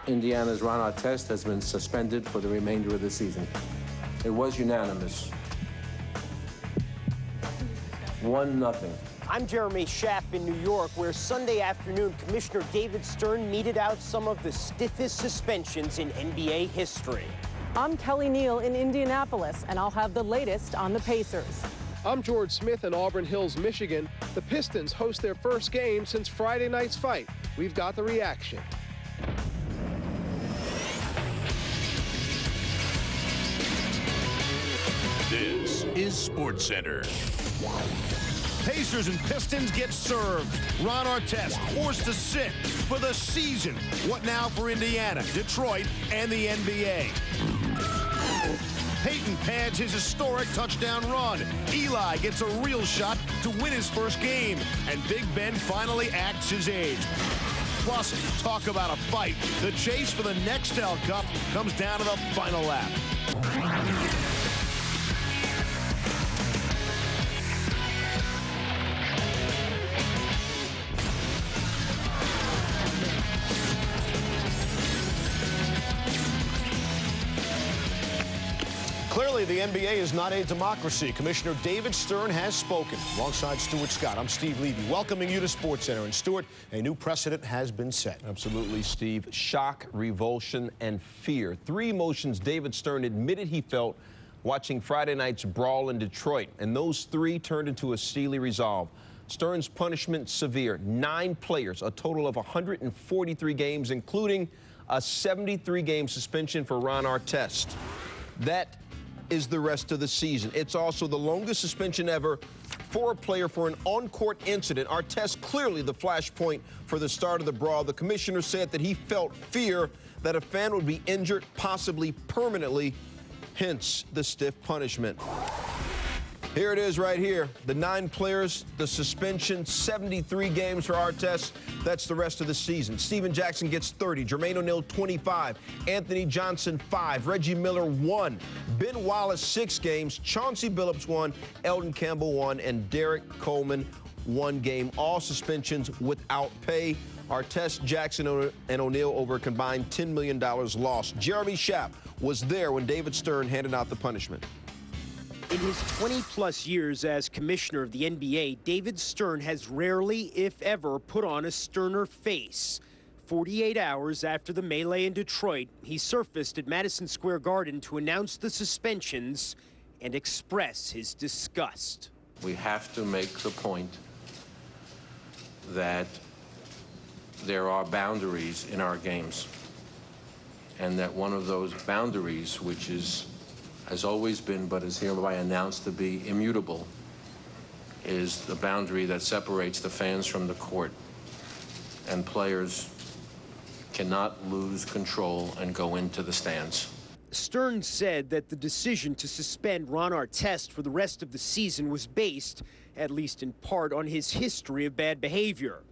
Indiana's Ron Artest has been suspended for the remainder of the season. It was unanimous. 1-0. I'm Jeremy Schaap in New York, where Sunday afternoon Commissioner David Stern meted out some of the stiffest suspensions in NBA history. I'm Kelly Neal in Indianapolis, and I'll have the latest on the Pacers. I'm George Smith in Auburn Hills, Michigan. The Pistons host their first game since Friday night's fight. We've got the reaction. This is SportsCenter. Pacers and Pistons get served. Ron Artest forced to sit for the season. What now for Indiana, Detroit, and the NBA? Peyton pads his historic touchdown run. Eli gets a real shot to win his first game. And Big Ben finally acts his age. Plus, talk about a fight. The chase for the Nextel Cup comes down to the final lap. Clearly, the NBA is not a democracy. Commissioner David Stern has spoken. Alongside Stuart Scott, I'm Steve Levy, welcoming you to SportsCenter. And Stuart, a new precedent has been set. Absolutely, Steve. Shock, revulsion, and fear. 3 emotions David Stern admitted he felt watching Friday night's brawl in Detroit. And those 3 turned into a steely resolve. Stern's punishment severe. 9 players, a total of 143 games, including a 73-game suspension for Ron Artest. That is the rest of the season. It's also the longest suspension ever for a player for an on-court incident. Artest clearly the flashpoint for the start of the brawl. The commissioner said that he felt fear that a fan would be injured, possibly permanently, hence the stiff punishment. Here it is right here. The 9 players, the suspension, 73 games for Artest. That's the rest of the season. Steven Jackson gets 30, Jermaine O'Neal 25, Anthony Johnson 5, Reggie Miller 1, Ben Wallace 6 games, Chauncey Billups 1, Eldon Campbell 1, and Derek Coleman 1 game. All suspensions without pay. Artest, Jackson, and O'Neal over a combined $10 million lost. Jeremy Schaap was there when David Stern handed out the punishment. In his 20-plus years as commissioner of the NBA, David Stern has rarely, if ever, put on a sterner face. 48 hours after the melee in Detroit, he surfaced at Madison Square Garden to announce the suspensions and express his disgust. We have to make the point that there are boundaries in our games, and that one of those boundaries, which has always been, but is hereby announced to be immutable, is the boundary that separates the fans from the court. And players cannot lose control and go into the stands. Stern said that the decision to suspend Ron Artest for the rest of the season was based, at least in part, on his history of bad behavior.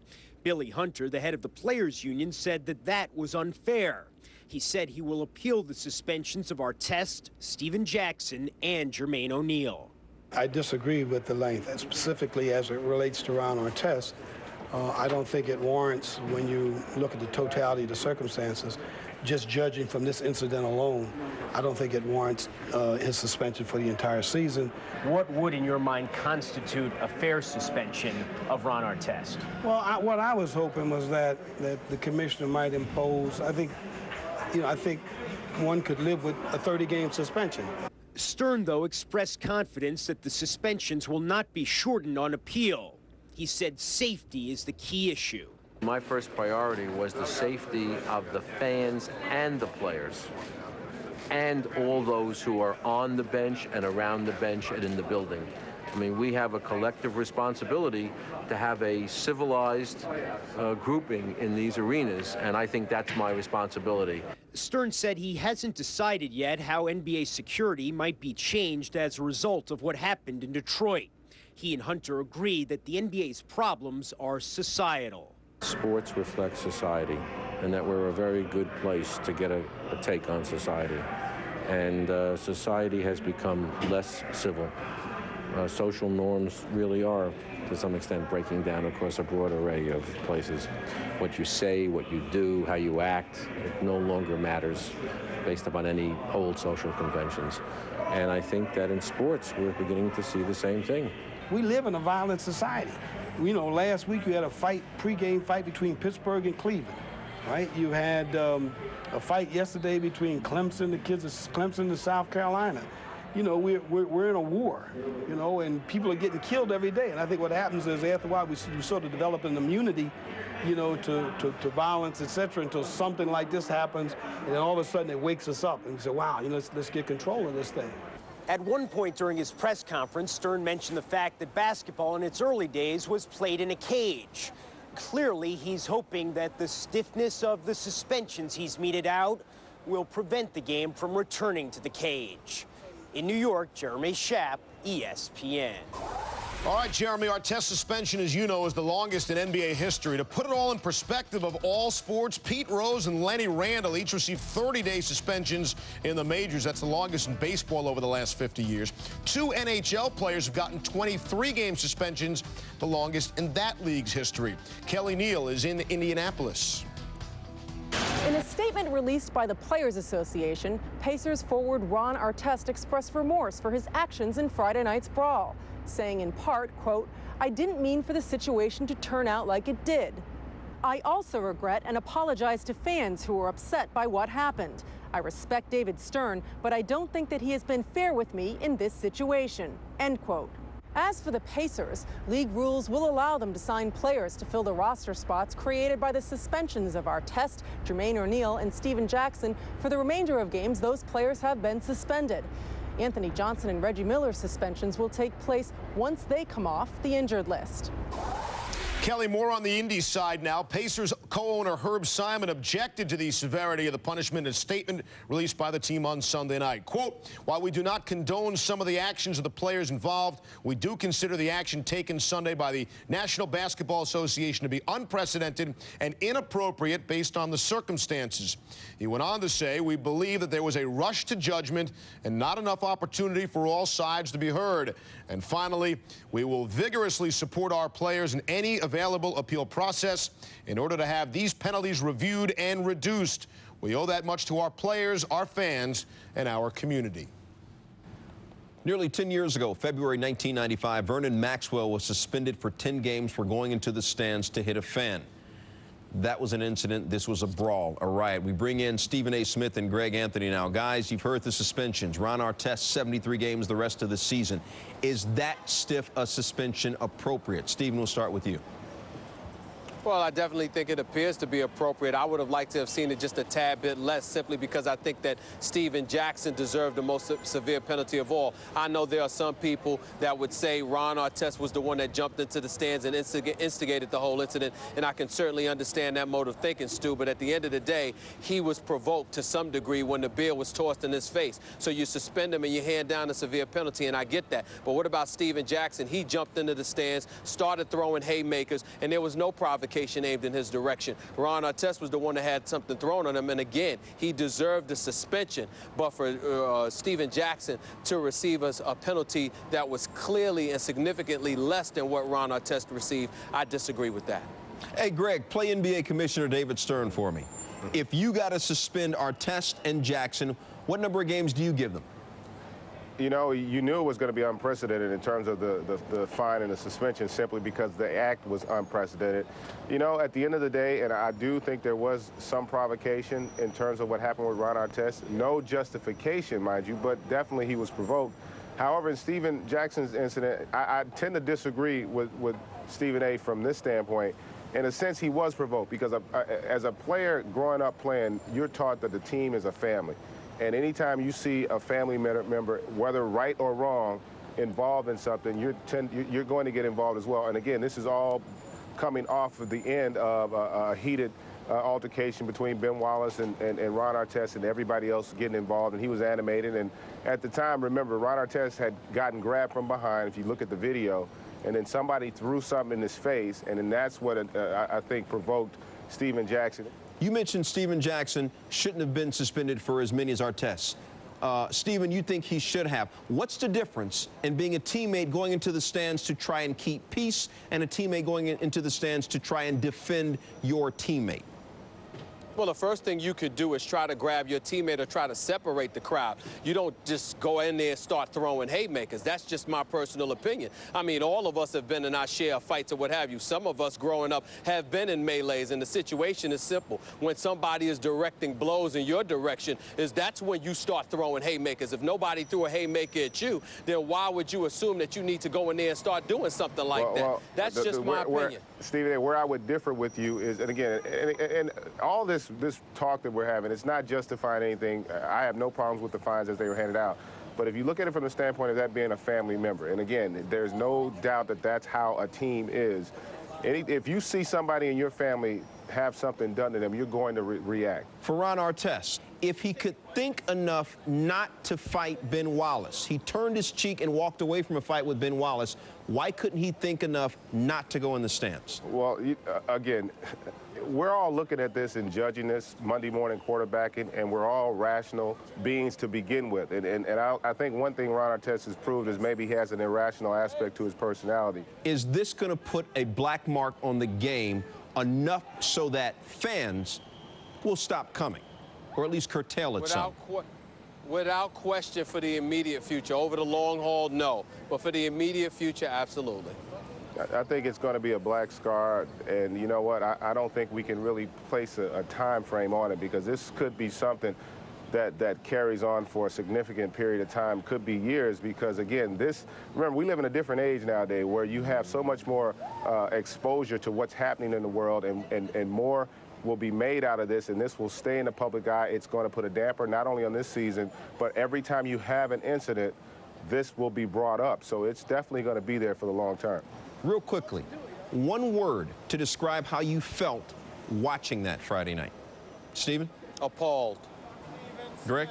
Billy Hunter, the head of the Players Union, said that that was unfair. He said he will appeal the suspensions of Artest, Steven Jackson, and Jermaine O'Neal. I disagree with the length, specifically as it relates to Ron Artest. I don't think it warrants, when you look at the totality of the circumstances, just judging from this incident alone, I don't think it warrants his suspension for the entire season. What would, in your mind, constitute a fair suspension of Ron Artest? Well, what I was hoping was that the commissioner might impose, I think one could live with a 30-game suspension. Stern, though, expressed confidence that the suspensions will not be shortened on appeal. He said safety is the key issue. My first priority was the safety of the fans and the players, and all those who are on the bench and around the bench and in the building. I mean, we have a collective responsibility to have a civilized grouping in these arenas, and I think that's my responsibility. Stern said he hasn't decided yet how NBA security might be changed as a result of what happened in Detroit. He and Hunter agree that the NBA's problems are societal. Sports reflects society, and that we're a very good place to get a take on society. And society has become less civil. social norms really are, to some extent, breaking down across a broad array of places. What you say, what you do, how you act, it no longer matters based upon any old social conventions. And I think that in sports, we're beginning to see the same thing. We live in a violent society. You know, last week you had a pre-game fight between Pittsburgh and Cleveland, right? You had a fight yesterday between Clemson, the kids of Clemson and South Carolina. You know, we're in a war, you know, and people are getting killed every day. And I think what happens is after a while we sort of develop an immunity, you know, to violence, etc., until something like this happens, and then all of a sudden it wakes us up and we say, wow, you know, let's get control of this thing. At one point during his press conference, Stern mentioned the fact that basketball in its early days was played in a cage. Clearly, he's hoping that the stiffness of the suspensions he's meted out will prevent the game from returning to the cage. In New York, Jeremy Schaap, ESPN. All right, Jeremy, Artest's suspension, as you know, is the longest in NBA history. To put it all in perspective of all sports, Pete Rose and Lenny Randle each received 30-day suspensions in the majors. That's the longest in baseball over the last 50 years. 2 NHL players have gotten 23-game suspensions, the longest in that league's history. Kelly Neal is in Indianapolis. In a statement released by the Players Association, Pacers forward Ron Artest expressed remorse for his actions in Friday night's brawl, saying in part, quote, "I didn't mean for the situation to turn out like it did. I also regret and apologize to fans who were upset by what happened. I respect David Stern, but I don't think that he has been fair with me in this situation," end quote. As for the Pacers, league rules will allow them to sign players to fill the roster spots created by the suspensions of Artest, Jermaine O'Neal, and Steven Jackson. For the remainder of games, those players have been suspended. Anthony Johnson and Reggie Miller's suspensions will take place once they come off the injured list. Kelly, more on the Indies side now. Pacers co-owner Herb Simon objected to the severity of the punishment in a statement released by the team on Sunday night. Quote, "While we do not condone some of the actions of the players involved, we do consider the action taken Sunday by the National Basketball Association to be unprecedented and inappropriate based on the circumstances." He went on to say, "We believe that there was a rush to judgment and not enough opportunity for all sides to be heard. And finally, we will vigorously support our players in any available appeal process in order to have these penalties reviewed and reduced. We owe that much to our players, our fans, and our community." Nearly 10 years ago, February 1995, Vernon Maxwell was suspended for 10 games for going into the stands to hit a fan. That was an incident. This was a brawl, a riot. We bring in Stephen A. Smith and Greg Anthony now. Guys, you've heard the suspensions. Ron Artest, 73 games the rest of the season. Is that stiff a suspension appropriate? Stephen, we'll start with you. Well, I definitely think it appears to be appropriate. I would have liked to have seen it just a tad bit less, simply because I think that Steven Jackson deserved the most severe penalty of all. I know there are some people that would say Ron Artest was the one that jumped into the stands and instigated the whole incident, and I can certainly understand that mode of thinking, Stu, but at the end of the day, he was provoked to some degree when the beer was tossed in his face. So you suspend him and you hand down a severe penalty, and I get that. But what about Steven Jackson? He jumped into the stands, started throwing haymakers, and there was no provocation aimed in his direction. Ron Artest was the one that had something thrown on him, and again, he deserved the suspension. But for Steven Jackson to receive a penalty that was clearly and significantly less than what Ron Artest received, I disagree with that. Hey, Greg, play NBA Commissioner David Stern for me. If you got to suspend Artest and Jackson, what number of games do you give them? You know, you knew it was going to be unprecedented in terms of the fine and the suspension, simply because the act was unprecedented. You know, at the end of the day, and I do think there was some provocation in terms of what happened with Ron Artest. No justification, mind you, but definitely he was provoked. However, in Steven Jackson's incident, I tend to disagree with Stephen A. from this standpoint. In a sense, he was provoked because as a player growing up playing, you're taught that the team is a family. And anytime you see a family member, whether right or wrong, involved in something, you're going to get involved as well. And again, this is all coming off of the end of a heated altercation between Ben Wallace and Ron Artest and everybody else getting involved, and he was animated. And at the time, remember, Ron Artest had gotten grabbed from behind, if you look at the video, and then somebody threw something in his face, and then that's what I think provoked Steven Jackson. You mentioned Steven Jackson shouldn't have been suspended for as many as Artest. Stephen, you think he should have. What's the difference in being a teammate going into the stands to try and keep peace and a teammate going into the stands to try and defend your teammate? Well, the first thing you could do is try to grab your teammate or try to separate the crowd. You don't just go in there and start throwing haymakers. That's just my personal opinion. I mean, all of us have been in our share of fights or what have you. Some of us growing up have been in melees, and the situation is simple. When somebody is directing blows in your direction, that's when you start throwing haymakers. If nobody threw a haymaker at you, then why would you assume that you need to go in there and start doing something like that? That's just my opinion. Stephen, where I would differ with you is, and again, and all this talk that we're having, it's not justifying anything. I have no problems with the fines as they were handed out. But if you look at it from the standpoint of that being a family member, and again, there's no doubt that that's how a team is. If you see somebody in your family have something done to them, you're going to react. For Ron Artest, if he could think enough not to fight Ben Wallace, he turned his cheek and walked away from a fight with Ben Wallace, why couldn't he think enough not to go in the stands? Well, again, we're all looking at this and judging this Monday morning quarterbacking, and we're all rational beings to begin with. And I think one thing Ron Artest has proved is maybe he has an irrational aspect to his personality. Is this going to put a black mark on the game enough so that fans will stop coming, or at least curtail it some? Without question, for the immediate future. Over the long haul, no. But for the immediate future, absolutely. I think it's going to be a black scar, and you know what? I don't think we can really place a time frame on it, because this could be something that carries on for a significant period of time, could be years, because again, remember, we live in a different age nowadays where you have so much more exposure to what's happening in the world, and more will be made out of this, and this will stay in the public eye. It's going to put a damper not only on this season, but every time you have an incident, this will be brought up. So it's definitely going to be there for the long term. Real quickly, one word to describe how you felt watching that Friday night. Stephen? Appalled. Greg?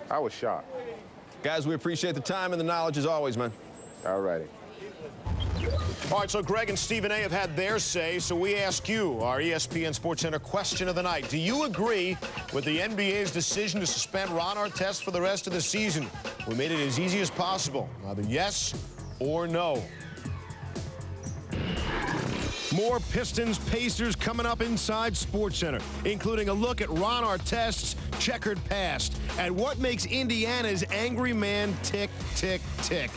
I was shocked. Guys, we appreciate the time and the knowledge as always, man. All righty. All right, so Greg and Stephen A. have had their say, so we ask you, our ESPN SportsCenter question of the night. Do you agree with the NBA's decision to suspend Ron Artest for the rest of the season? We made it as easy as possible. Either yes or no. More Pistons Pacers coming up inside SportsCenter, including a look at Ron Artest's checkered past and what makes Indiana's angry man tick, tick, tick.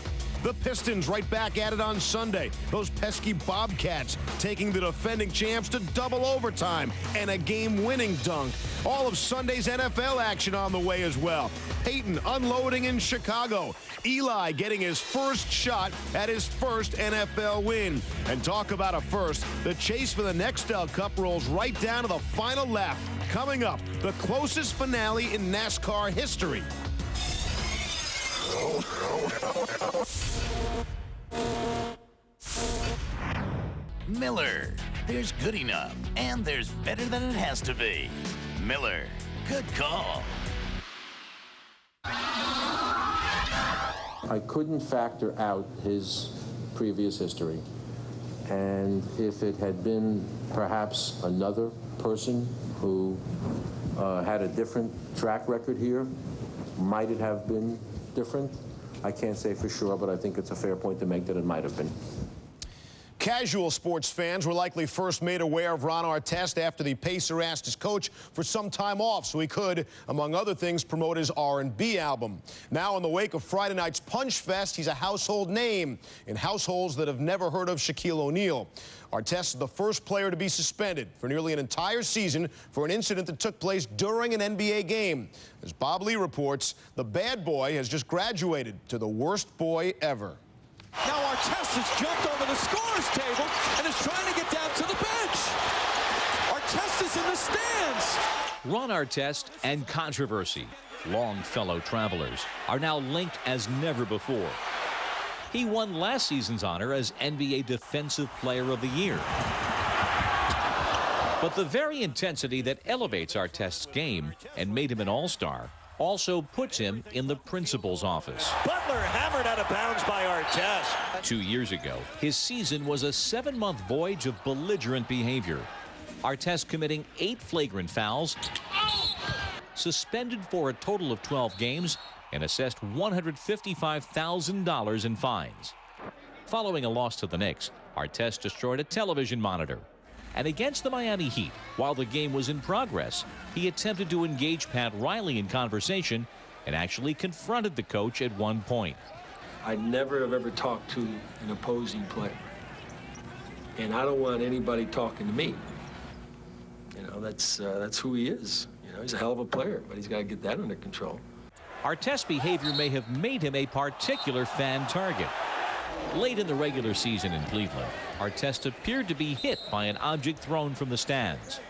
The Pistons right back at it on Sunday. Those pesky Bobcats taking the defending champs to double overtime and a game-winning dunk. All of Sunday's NFL action on the way as well. Peyton unloading in Chicago. Eli getting his first shot at his first NFL win. And talk about a first, the chase for the Nextel Cup rolls right down to the final lap. Coming up, the closest finale in NASCAR history. Miller. There's good enough, and there's better than it has to be. Miller. Good call. I couldn't factor out his previous history. And if it had been perhaps another person who had a different track record here, might it have been different? I can't say for sure, but I think it's a fair point to make that it might have been. Casual sports fans were likely first made aware of Ron Artest after the Pacer asked his coach for some time off so he could, among other things, promote his R&B album. Now, in the wake of Friday night's Punch Fest, he's a household name in households that have never heard of Shaquille O'Neal. Artest is the first player to be suspended for nearly an entire season for an incident that took place during an NBA game. As Bob Lee reports, the bad boy has just graduated to the worst boy ever. Now Artest has jumped over the scorer's table and is trying to get down to the bench. Artest is in the stands. Ron Artest and controversy, long fellow travelers, are now linked as never before. He won last season's honor as NBA Defensive Player of the Year. But the very intensity that elevates Artest's game and made him an all-star also puts him in the principal's office. Butler hammered out of bounds by Artest. 2 years ago, his season was a 7-month voyage of belligerent behavior. Artest committing 8 flagrant fouls, suspended for a total of 12 games and assessed $155,000 in fines. Following a loss to the Knicks, Artest destroyed a television monitor. And against the Miami Heat, while the game was in progress, he attempted to engage Pat Riley in conversation and actually confronted the coach at one point. I never have ever talked to an opposing player. And I don't want anybody talking to me. You know, that's who he is. You know, he's a hell of a player, but he's got to get that under control. Artest's behavior may have made him a particular fan target. Late in the regular season in Cleveland, Artest appeared to be hit by an object thrown from the stands.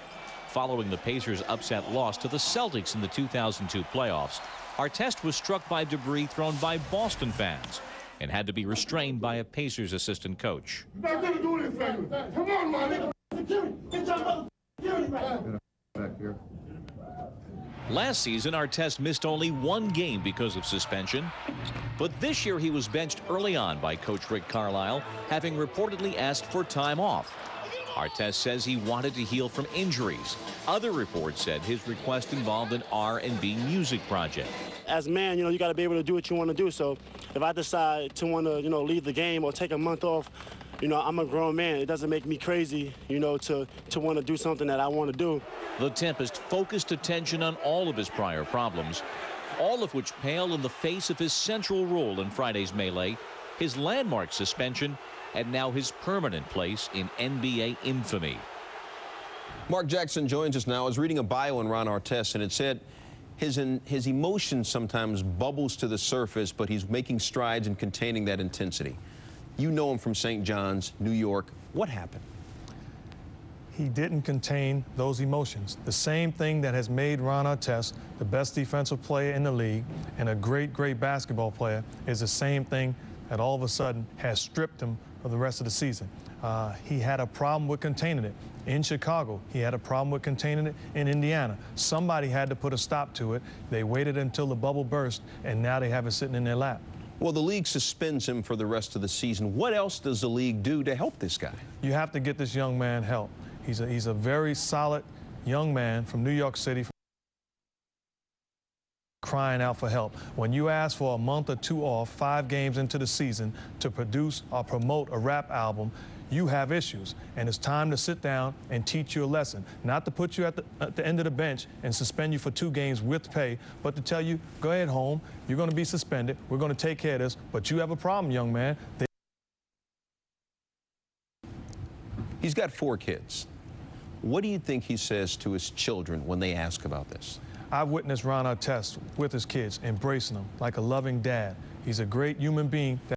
Following the Pacers' upset loss to the Celtics in the 2002 playoffs, Artest was struck by debris thrown by Boston fans and had to be restrained by a Pacers assistant coach. Not gonna do anything. Come on, my nigga. Security. Get your security back here. Last season, Artest missed only one game because of suspension. But this year, he was benched early on by Coach Rick Carlisle, having reportedly asked for time off. Artest says he wanted to heal from injuries. Other reports said his request involved an R&B music project. As a man, you got to be able to do what you want to do. So if I decide to want to, leave the game or take a month off, I'm a grown man. It doesn't make me crazy, to want to do something that I want to do. The Tempest focused attention on all of his prior problems, all of which pale in the face of his central role in Friday's melee, his landmark suspension, and now his permanent place in NBA infamy. Mark Jackson joins us now. I was reading a bio on Ron Artest, and it said his emotion sometimes bubbles to the surface, but he's making strides in containing that intensity. You know him from St. John's, New York. What happened? He didn't contain those emotions. The same thing that has made Ron Artest the best defensive player in the league and a great, great basketball player is the same thing that all of a sudden has stripped him of the rest of the season. He had a problem with containing it in Chicago. He had a problem with containing it in Indiana. Somebody had to put a stop to it. They waited until the bubble burst, and now they have it sitting in their lap. Well, the league suspends him for the rest of the season. What else does the league do to help this guy? You have to get this young man help. He's a very solid young man from New York City, crying out for help. When you ask for a month or two off, 5 games into the season, to produce or promote a rap album, you have issues. And it's time to sit down and teach you a lesson. Not to put you at the end of the bench and suspend you for 2 games with pay, but to tell you, go ahead home, you're going to be suspended, we're going to take care of this, but you have a problem, young man. He's got 4 kids. What do you think he says to his children when they ask about this? I've witnessed Ron Artest with his kids, embracing them like a loving dad. He's a great human being that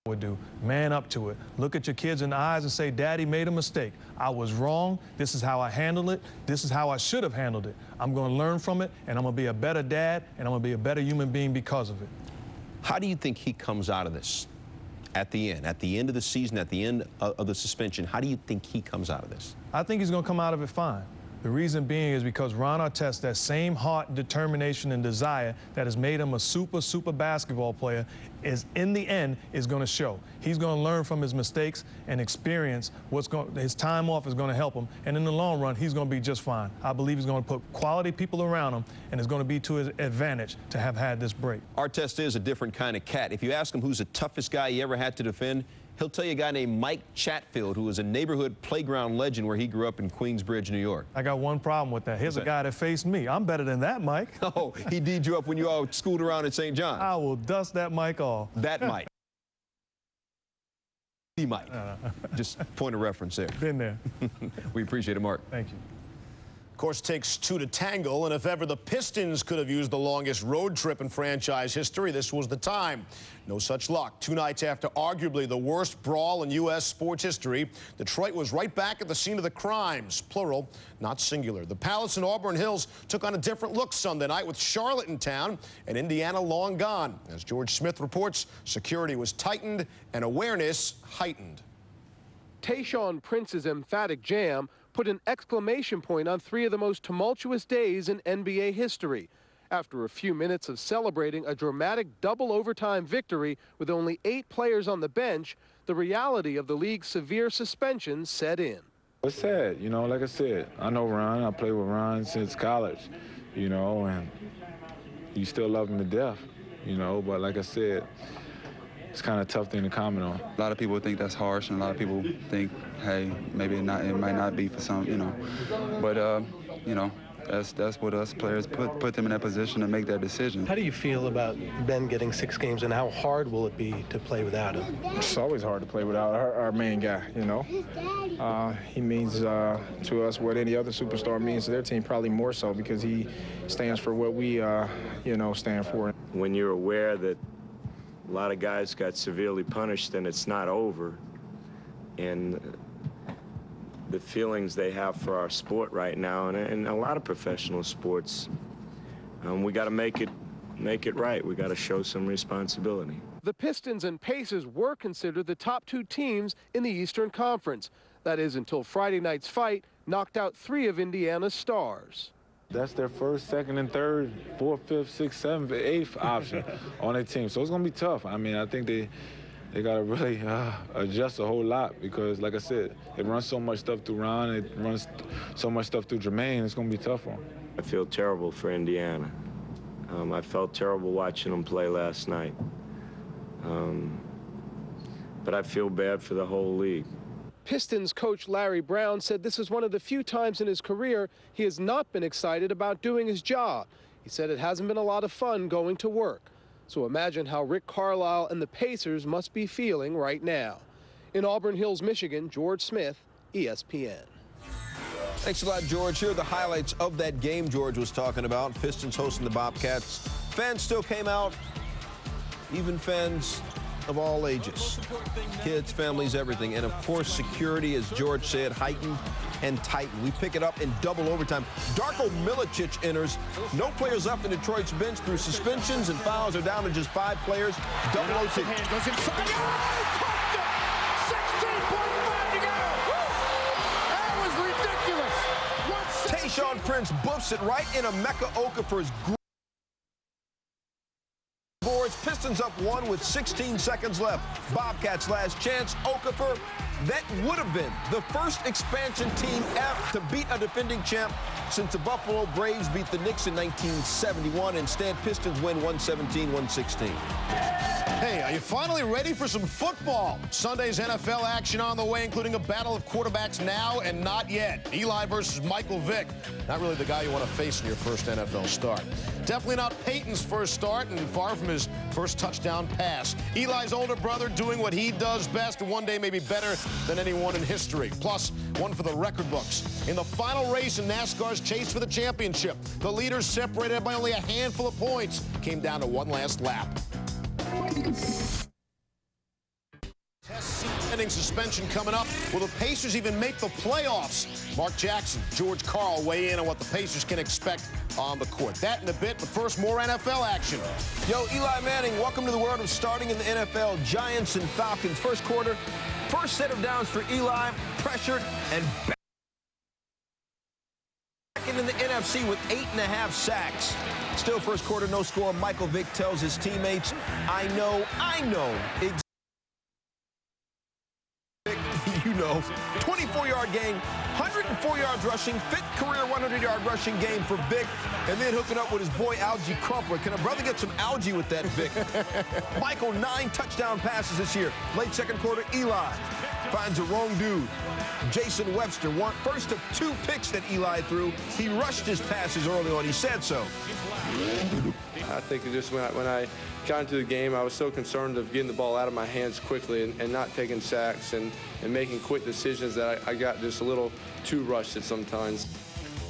would do. Man up to it. Look at your kids in the eyes and say, Daddy made a mistake. I was wrong. This is how I handled it. This is how I should have handled it. I'm going to learn from it, and I'm going to be a better dad, and I'm going to be a better human being because of it. How do you think he comes out of this at the end of the season, at the end of the suspension? How do you think he comes out of this? I think he's going to come out of it fine. The reason being is because Ron Artest, that same heart and determination and desire that has made him a super basketball player, is in the end is going to show. He's going to learn from his mistakes and experience his time off is going to help him. And in the long run, he's going to be just fine. I believe he's going to put quality people around him, and it's going to be to his advantage to have had this break. Artest is a different kind of cat. If you ask him who's the toughest guy he ever had to defend, he'll tell you a guy named Mike Chatfield, who was a neighborhood playground legend where he grew up in Queensbridge, New York. I got one problem with that. Here's a guy that faced me. I'm better than that, Mike. Oh, he D'd you up when you all schooled around at St. John's. I will dust that Mike off. That Mike. The Mike. Just point of reference there. Been there. We appreciate it, Mark. Thank you. Of course, it takes 2 to tangle, and if ever the Pistons could have used the longest road trip in franchise history, this was the time. No such luck. 2 nights after arguably the worst brawl in U.S. sports history, Detroit was right back at the scene of the crimes, plural, not singular. The Palace in Auburn Hills took on a different look Sunday night with Charlotte in town and Indiana long gone. As George Smith reports, security was tightened and awareness heightened. Tayshaun Prince's emphatic jam put an exclamation point on 3 of the most tumultuous days in NBA history. After a few minutes of celebrating a dramatic double overtime victory with only 8 players on the bench, the reality of the league's severe suspension set in. It's sad, you know, like I said, I know Ron. I played with Ron since college, you know, and you still love him to death, you know, but like I said, it's kind of a tough thing to comment on. A lot of people think that's harsh, and a lot of people think, hey, maybe it might not be for some, you know. But, you know, that's what us players put them in that position to make that decision. How do you feel about Ben getting 6 games, and how hard will it be to play without him? It's always hard to play without our main guy, you know. He means to us what any other superstar means to their team, probably more so because he stands for what we, you know, stand for. When you're aware that a lot of guys got severely punished and it's not over, and the feelings they have for our sport right now, and a lot of professional sports, we got to make it right. We got to show some responsibility. The Pistons and Pacers were considered the top 2 teams in the Eastern Conference. That is until Friday night's fight knocked out 3 of Indiana's stars. That's their first, second, and third, fourth, fifth, sixth, seventh, eighth option on their team. So it's going to be tough. I mean, I think they got to really adjust a whole lot because, like I said, it runs so much stuff through Ron, it runs so much stuff through Jermaine, it's going to be tough for them. I feel terrible for Indiana. I felt terrible watching them play last night. But I feel bad for the whole league. Pistons coach Larry Brown said this is one of the few times in his career he has not been excited about doing his job. He said it hasn't been a lot of fun going to work. So imagine how Rick Carlisle and the Pacers must be feeling right now. In Auburn Hills, Michigan, George Smith, ESPN. Thanks a lot, George. Here are the highlights of that game George was talking about. Pistons hosting the Bobcats. Fans still came out, even fans of all ages. Kids, families, everything. And, of course, security, as George said, heightened and tightened. We pick it up in double overtime. Darko Milicic enters. No players up in Detroit's bench through suspensions and fouls are down to just 5 players. Double OT. Goes inside. Oh, 16.5 to go. That was ridiculous. Tayshaun Prince buffs it right in Emeka Okafor's boards. Pistons up 1 with 16 seconds left. Bobcats last chance. Okafor, that would have been the first expansion team ever to beat a defending champ since the Buffalo Braves beat the Knicks in 1971. Instead, Pistons win 117-116. Hey, are you finally ready for some football? Sunday's NFL action on the way, including a battle of quarterbacks now and not yet. Eli versus Michael Vick. Not really the guy you want to face in your first NFL start. Definitely not Peyton's first start and far from his first touchdown pass. Eli's older brother doing what he does best and one day maybe better than anyone in history. Plus, one for the record books. In the final race in NASCAR's chase for the championship, the leaders separated by only a handful of points. Came down to one last lap. Ending suspension coming up. Will the Pacers even make the playoffs? Mark Jackson, George Karl weigh in on what the Pacers can expect on the court. That in a bit, but first, more NFL action. Yo, Eli Manning, welcome to the world of starting in the NFL. Giants and Falcons, first quarter. First set of downs for Eli, pressured and back in the NFC with 8.5 sacks. Still first quarter, no score. Michael Vick tells his teammates, I know. You know, 24-yard game, 104 yards rushing, 5th career 100-yard rushing game for Vick, and then hooking up with his boy Algie Crumpler. Can a brother get some algae with that, Vick? Michael, 9 touchdown passes this year. Late second quarter, Eli finds a wrong dude. Jason Webster, first of 2 picks that Eli threw. He rushed his passes early on. He said so. I think just when I got into the game, I was so concerned of getting the ball out of my hands quickly and not taking sacks and making quick decisions that I got just a little too rushed at sometimes.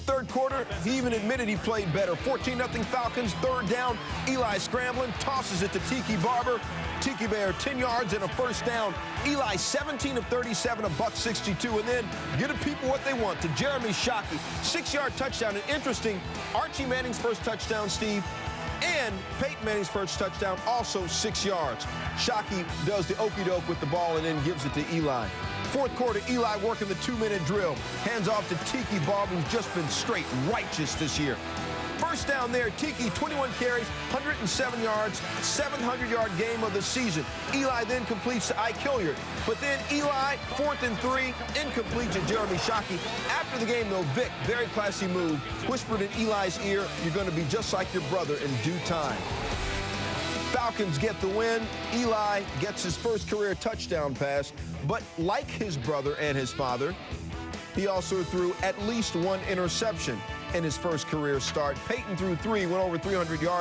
Third quarter, he even admitted he played better. 14-0 Falcons, third down. Eli scrambling, tosses it to Tiki Barber. Tiki Bear, 10 yards and a first down. Eli, 17 of 37, $162. And then give the people what they want to Jeremy Shockey. 6-yard touchdown. And interesting, Archie Manning's first touchdown, Steve, and Peyton Manning's first touchdown, also 6 yards. Shockey does the okey-doke with the ball and then gives it to Eli. Fourth quarter, Eli working the 2-minute drill. Hands off to Tiki Barber, who's just been straight righteous this year. First down there, Tiki, 21 carries, 107 yards, 700-yard game of the season. Eli then completes to Ike Hilliard. But then Eli, 4th and 3, incomplete to Jeremy Shockey. After the game, though, Vic, very classy move, whispered in Eli's ear, "You're going to be just like your brother in due time." Falcons get the win. Eli gets his first career touchdown pass, but like his brother and his father, he also threw at least one interception in his first career start. Peyton threw 3, went over 300 yards.